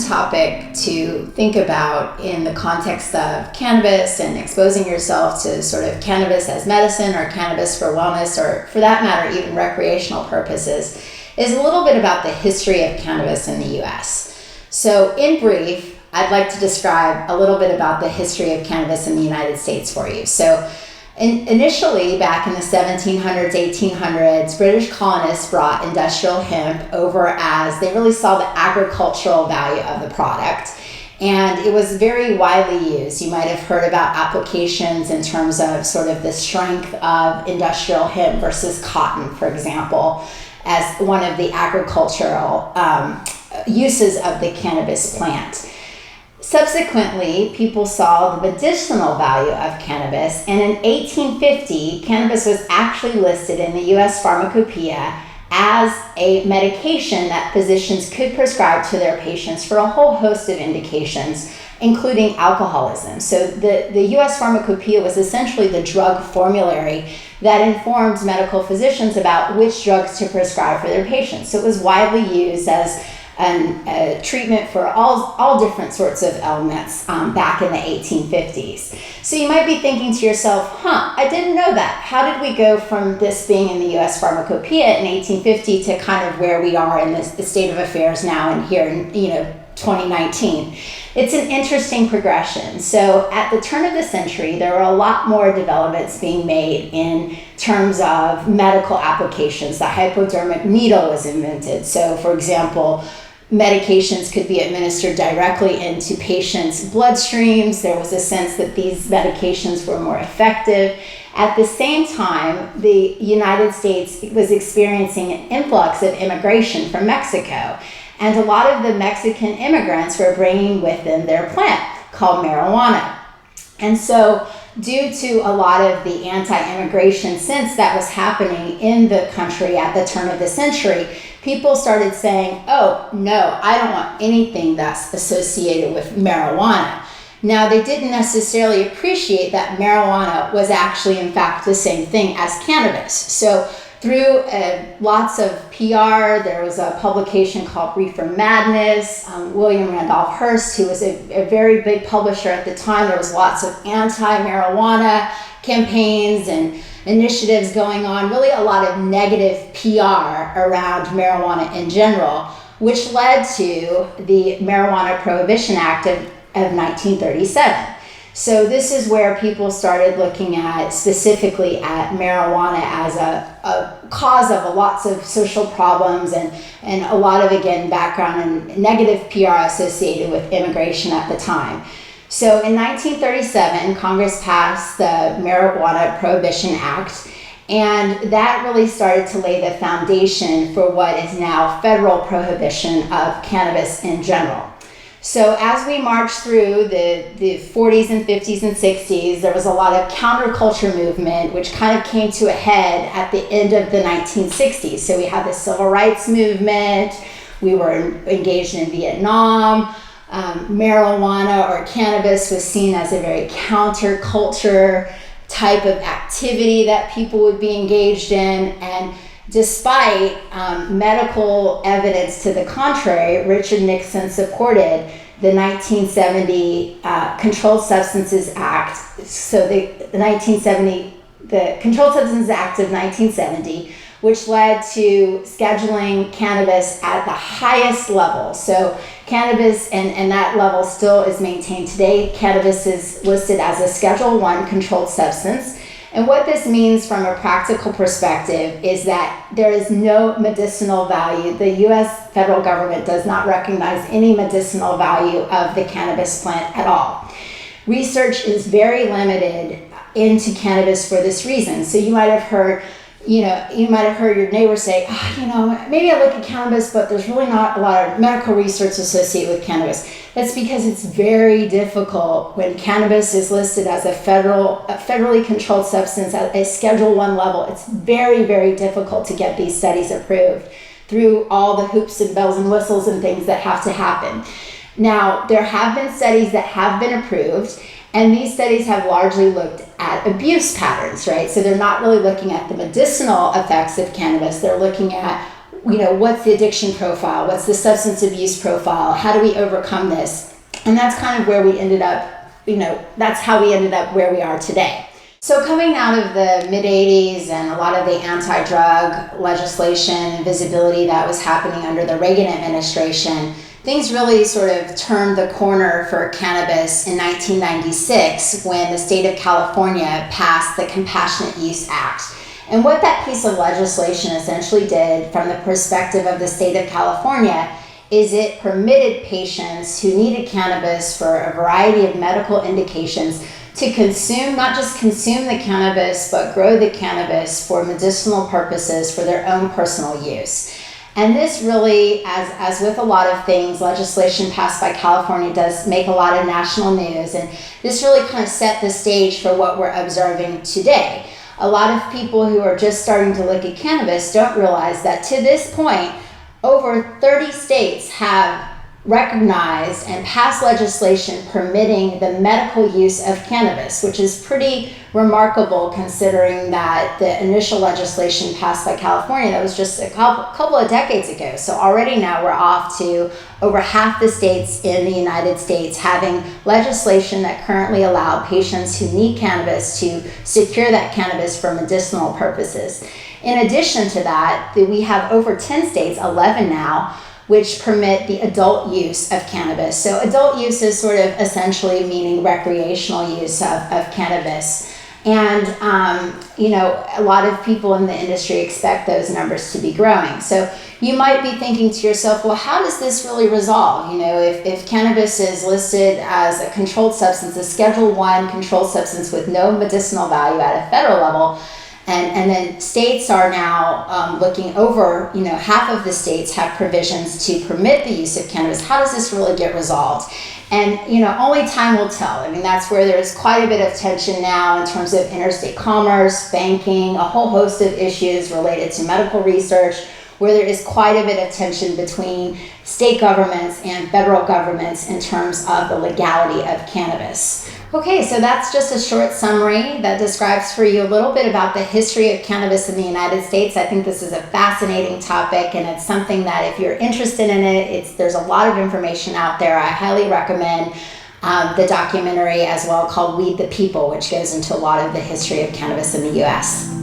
topic to think about in the context of cannabis and exposing yourself to sort of cannabis as medicine or cannabis for wellness, or for that matter, even recreational purposes, is a little bit about the history of cannabis in the US. So in brief, I'd like to describe a little bit about the history of cannabis in the United States for you. So initially, back in the 1700s, 1800s, British colonists brought industrial hemp over as they really saw the agricultural value of the product. And it was very widely used. You might have heard about applications in terms of sort of the strength of industrial hemp versus cotton, for example, as one of the agricultural uses of the cannabis plant. Subsequently, people saw the medicinal value of cannabis, and in 1850, cannabis was actually listed in the US Pharmacopoeia as a medication that physicians could prescribe to their patients for a whole host of indications, including alcoholism. So the US Pharmacopoeia was essentially the drug formulary that informed medical physicians about which drugs to prescribe for their patients. So it was widely used as a treatment for all different sorts of ailments back in the 1850s. So you might be thinking to yourself, I didn't know that. How did we go from this being in the US Pharmacopoeia in 1850 to kind of where we are in the state of affairs now and here in 2019? It's an interesting progression. So at the turn of the century, there were a lot more developments being made in terms of medical applications. The hypodermic needle was invented. So for example, medications could be administered directly into patients' bloodstreams. There was a sense that these medications were more effective. At the same time, the United States was experiencing an influx of immigration from Mexico. And a lot of the Mexican immigrants were bringing with them their plant called marijuana. And so due to a lot of the anti-immigration sense that was happening in the country at the turn of the century, people started saying, oh, no, I don't want anything that's associated with marijuana. Now, they didn't necessarily appreciate that marijuana was actually, in fact, the same thing as cannabis. So through lots of PR, there was a publication called Reefer Madness. William Randolph Hearst, who was a very big publisher at the time, there was lots of anti-marijuana campaigns and initiatives going on, really a lot of negative PR around marijuana in general, which led to the Marijuana Prohibition Act of 1937. So this is where people started looking at specifically at marijuana as a cause of lots of social problems and a lot of, again, background and negative PR associated with immigration at the time. So in 1937, Congress passed the Marijuana Prohibition Act, and that really started to lay the foundation for what is now federal prohibition of cannabis in general. So as we march through the 40s and 50s and 60s, there was a lot of counterculture movement, which kind of came to a head at the end of the 1960s. So we had the civil rights movement, we were engaged in Vietnam, marijuana or cannabis was seen as a very counterculture type of activity that people would be engaged in. And despite medical evidence to the contrary, Richard Nixon supported the 1970 Controlled Substances Act. So the Controlled Substances Act of 1970, which led to scheduling cannabis at the highest level. So cannabis, and that level still is maintained today, cannabis is listed as a Schedule I controlled substance. And what this means from a practical perspective is that there is no medicinal value. The US federal government does not recognize any medicinal value of the cannabis plant at all. Research is very limited into cannabis for this reason. So you might have heard your neighbor say, maybe I look at cannabis, but there's really not a lot of medical research associated with cannabis. That's because it's very difficult when cannabis is listed as a federally controlled substance at a Schedule I level. It's very, very difficult to get these studies approved through all the hoops and bells and whistles and things that have to happen. Now, there have been studies that have been approved, and these studies have largely looked at abuse patterns, right? So they're not really looking at the medicinal effects of cannabis. They're looking at what's the addiction profile? What's the substance abuse profile? How do we overcome this? And that's kind of where we ended up, that's how we ended up where we are today. So coming out of the mid-'80s and a lot of the anti-drug legislation and visibility that was happening under the Reagan administration, things really sort of turned the corner for cannabis in 1996 when the state of California passed the Compassionate Use Act. And what that piece of legislation essentially did from the perspective of the state of California is it permitted patients who needed cannabis for a variety of medical indications to consume, not just consume the cannabis, but grow the cannabis for medicinal purposes for their own personal use. And this really, as with a lot of things, legislation passed by California does make a lot of national news. And this really kind of set the stage for what we're observing today. A lot of people who are just starting to look at cannabis don't realize that to this point, over 30 states have recognized and passed legislation permitting the medical use of cannabis, which is pretty remarkable considering that the initial legislation passed by California, that was just a couple of decades ago. So already now we're off to over half the states in the United States having legislation that currently allow patients who need cannabis to secure that cannabis for medicinal purposes. In addition to that, we have over 10 states, 11 now, which permit the adult use of cannabis. So adult use is sort of essentially meaning recreational use of cannabis. And, a lot of people in the industry expect those numbers to be growing. So you might be thinking to yourself, well, how does this really resolve? If cannabis is listed as a controlled substance, a Schedule I controlled substance with no medicinal value at a federal level, and then states are now looking over, half of the states have provisions to permit the use of cannabis. How does this really get resolved? And, only time will tell. I mean, that's where there's quite a bit of tension now in terms of interstate commerce, banking, a whole host of issues related to medical research, where there is quite a bit of tension between state governments and federal governments in terms of the legality of cannabis. Okay, so that's just a short summary that describes for you a little bit about the history of cannabis in the United States. I think this is a fascinating topic, and it's something that if you're interested in it, there's a lot of information out there. I highly recommend the documentary as well called Weed the People, which goes into a lot of the history of cannabis in the U.S.